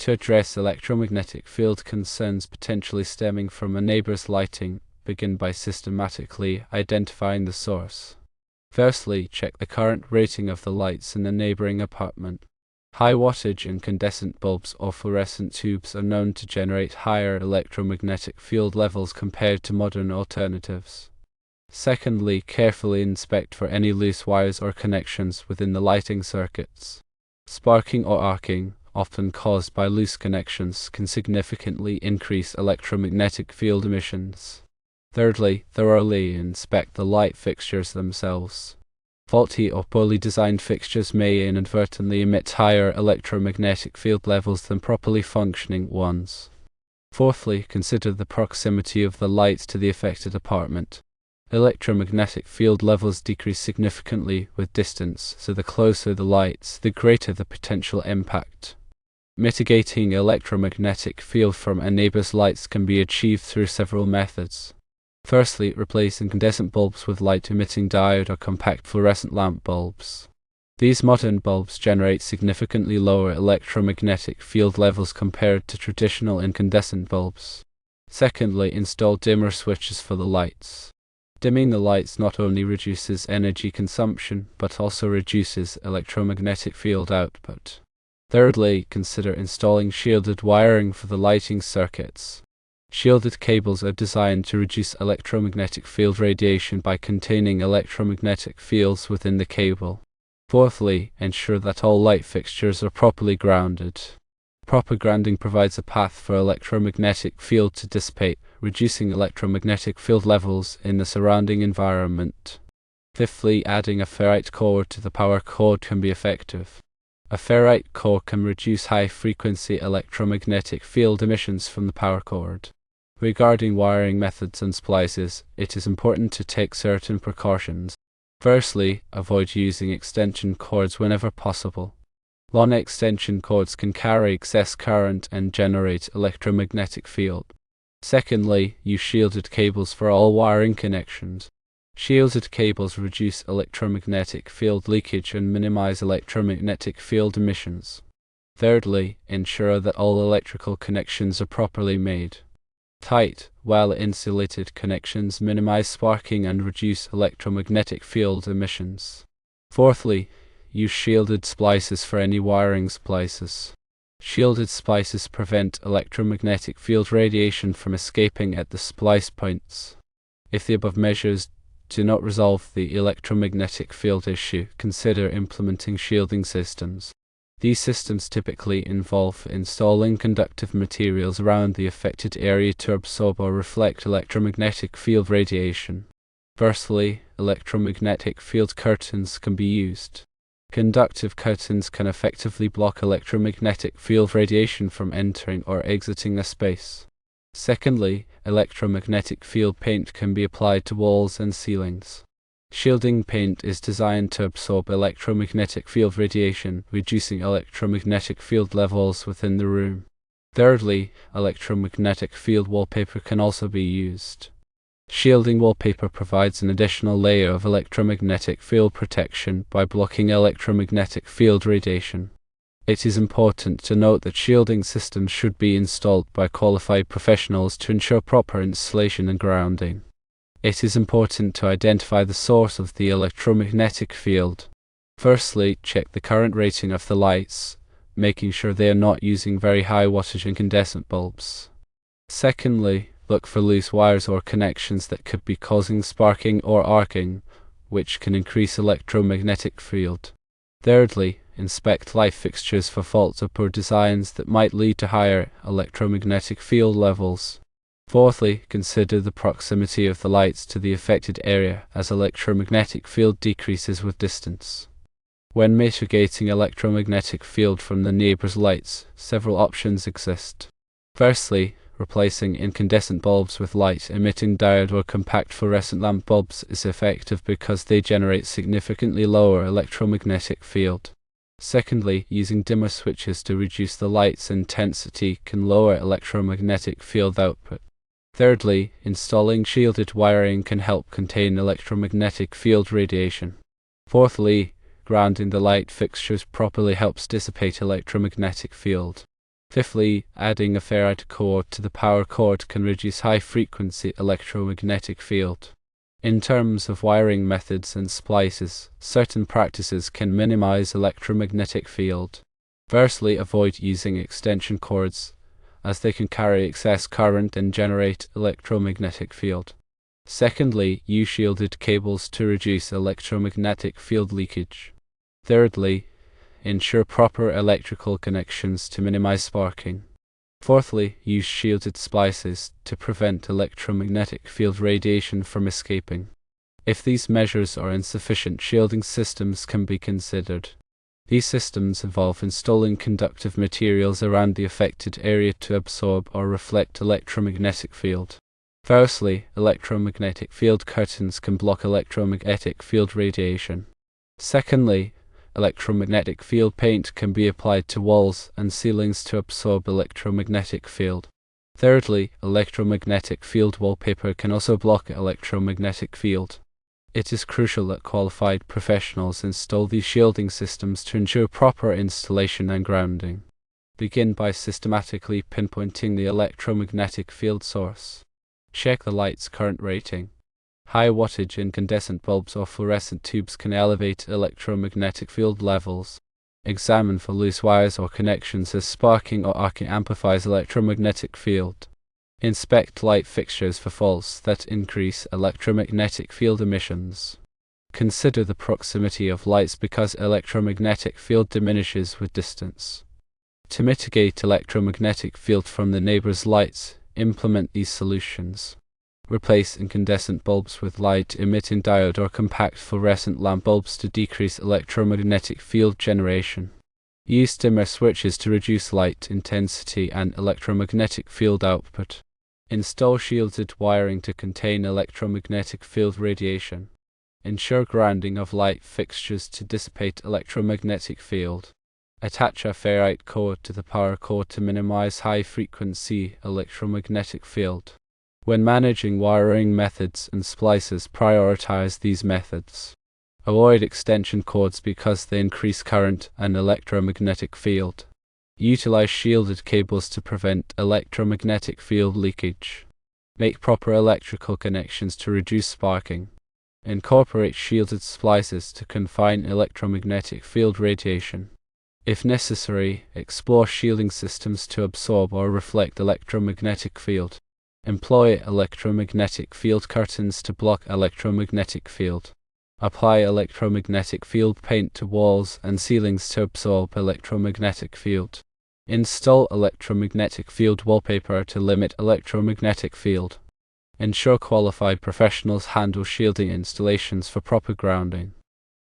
To address electromagnetic field concerns potentially stemming from a neighbor's lighting, begin by systematically identifying the source. Firstly, check the current rating of the lights in the neighboring apartment. High wattage incandescent bulbs or fluorescent tubes are known to generate higher electromagnetic field levels compared to modern alternatives. Secondly, carefully inspect for any loose wires or connections within the lighting circuits. Sparking or arcing, often caused by loose connections, can significantly increase electromagnetic field emissions. Thirdly, thoroughly inspect the light fixtures themselves. Faulty or poorly designed fixtures may inadvertently emit higher electromagnetic field levels than properly functioning ones. Fourthly, consider the proximity of the lights to the affected apartment. Electromagnetic field levels decrease significantly with distance, so the closer the lights, the greater the potential impact. Mitigating electromagnetic field from a neighbor's lights can be achieved through several methods. Firstly, replace incandescent bulbs with light-emitting diode or compact fluorescent lamp bulbs. These modern bulbs generate significantly lower electromagnetic field levels compared to traditional incandescent bulbs. Secondly, install dimmer switches for the lights. Dimming the lights not only reduces energy consumption, but also reduces electromagnetic field output. Thirdly, consider installing shielded wiring for the lighting circuits. Shielded cables are designed to reduce electromagnetic field radiation by containing electromagnetic fields within the cable. Fourthly, ensure that all light fixtures are properly grounded. Proper grounding provides a path for electromagnetic field to dissipate, reducing electromagnetic field levels in the surrounding environment. Fifthly, adding a ferrite core to the power cord can be effective. A ferrite core can reduce high-frequency electromagnetic field emissions from the power cord. Regarding wiring methods and splices, it is important to take certain precautions. Firstly, avoid using extension cords whenever possible. Long extension cords can carry excess current and generate electromagnetic field. Secondly, use shielded cables for all wiring connections. Shielded cables reduce electromagnetic field leakage and minimize electromagnetic field emissions. Thirdly, ensure that all electrical connections are properly made. Tight, well-insulated connections minimize sparking and reduce electromagnetic field emissions. Fourthly, use shielded splices for any wiring splices. Shielded splices prevent electromagnetic field radiation from escaping at the splice points. If the above measures do not resolve the electromagnetic field issue, consider implementing shielding systems. These systems typically involve installing conductive materials around the affected area to absorb or reflect electromagnetic field radiation. Firstly, electromagnetic field curtains can be used. Conductive curtains can effectively block electromagnetic field radiation from entering or exiting a space. Secondly, electromagnetic field paint can be applied to walls and ceilings. Shielding paint is designed to absorb electromagnetic field radiation, reducing electromagnetic field levels within the room. Thirdly, electromagnetic field wallpaper can also be used. Shielding wallpaper provides an additional layer of electromagnetic field protection by blocking electromagnetic field radiation. It is important to note that shielding systems should be installed by qualified professionals to ensure proper installation and grounding. It is important to identify the source of the electromagnetic field. Firstly, check the current rating of the lights, making sure they are not using very high wattage incandescent bulbs. Secondly, look for loose wires or connections that could be causing sparking or arcing, which can increase electromagnetic field. Thirdly, inspect light fixtures for faults or poor designs that might lead to higher electromagnetic field levels. Fourthly, consider the proximity of the lights to the affected area, as electromagnetic field decreases with distance. When mitigating electromagnetic field from the neighbor's lights, several options exist. Firstly, replacing incandescent bulbs with light-emitting diode or compact fluorescent lamp bulbs is effective because they generate significantly lower electromagnetic field. Secondly, using dimmer switches to reduce the light's intensity can lower electromagnetic field output. Thirdly, installing shielded wiring can help contain electromagnetic field radiation. Fourthly, grounding the light fixtures properly helps dissipate electromagnetic field. Fifthly, adding a ferrite core to the power cord can reduce high-frequency electromagnetic field. In terms of wiring methods and splices, certain practices can minimize electromagnetic field. Firstly, avoid using extension cords, as they can carry excess current and generate electromagnetic field. Secondly, use shielded cables to reduce electromagnetic field leakage. Thirdly, ensure proper electrical connections to minimize sparking. Fourthly, use shielded splices to prevent electromagnetic field radiation from escaping. If these measures are insufficient, shielding systems can be considered. These systems involve installing conductive materials around the affected area to absorb or reflect electromagnetic field. Firstly, electromagnetic field curtains can block electromagnetic field radiation. Secondly, electromagnetic field paint can be applied to walls and ceilings to absorb electromagnetic field. Thirdly, electromagnetic field wallpaper can also block electromagnetic field. It is crucial that qualified professionals install these shielding systems to ensure proper installation and grounding. Begin by systematically pinpointing the electromagnetic field source. Check the light's current rating. High wattage incandescent bulbs or fluorescent tubes can elevate electromagnetic field levels. Examine for loose wires or connections, as sparking or arcing amplifies electromagnetic field. Inspect light fixtures for faults that increase electromagnetic field emissions. Consider the proximity of lights, because electromagnetic field diminishes with distance. To mitigate electromagnetic field from the neighbor's lights, implement these solutions. Replace incandescent bulbs with light-emitting diode or compact fluorescent lamp bulbs to decrease electromagnetic field generation. Use dimmer switches to reduce light intensity and electromagnetic field output. Install shielded wiring to contain electromagnetic field radiation. Ensure grounding of light fixtures to dissipate electromagnetic field. Attach a ferrite core to the power cord to minimize high-frequency electromagnetic field. When managing wiring methods and splices, prioritize these methods. Avoid extension cords because they increase current and electromagnetic field. Utilize shielded cables to prevent electromagnetic field leakage. Make proper electrical connections to reduce sparking. Incorporate shielded splices to confine electromagnetic field radiation. If necessary, explore shielding systems to absorb or reflect electromagnetic field. Employ electromagnetic field curtains to block electromagnetic field. Apply electromagnetic field paint to walls and ceilings to absorb electromagnetic field. Install electromagnetic field wallpaper to limit electromagnetic field. Ensure qualified professionals handle shielding installations for proper grounding.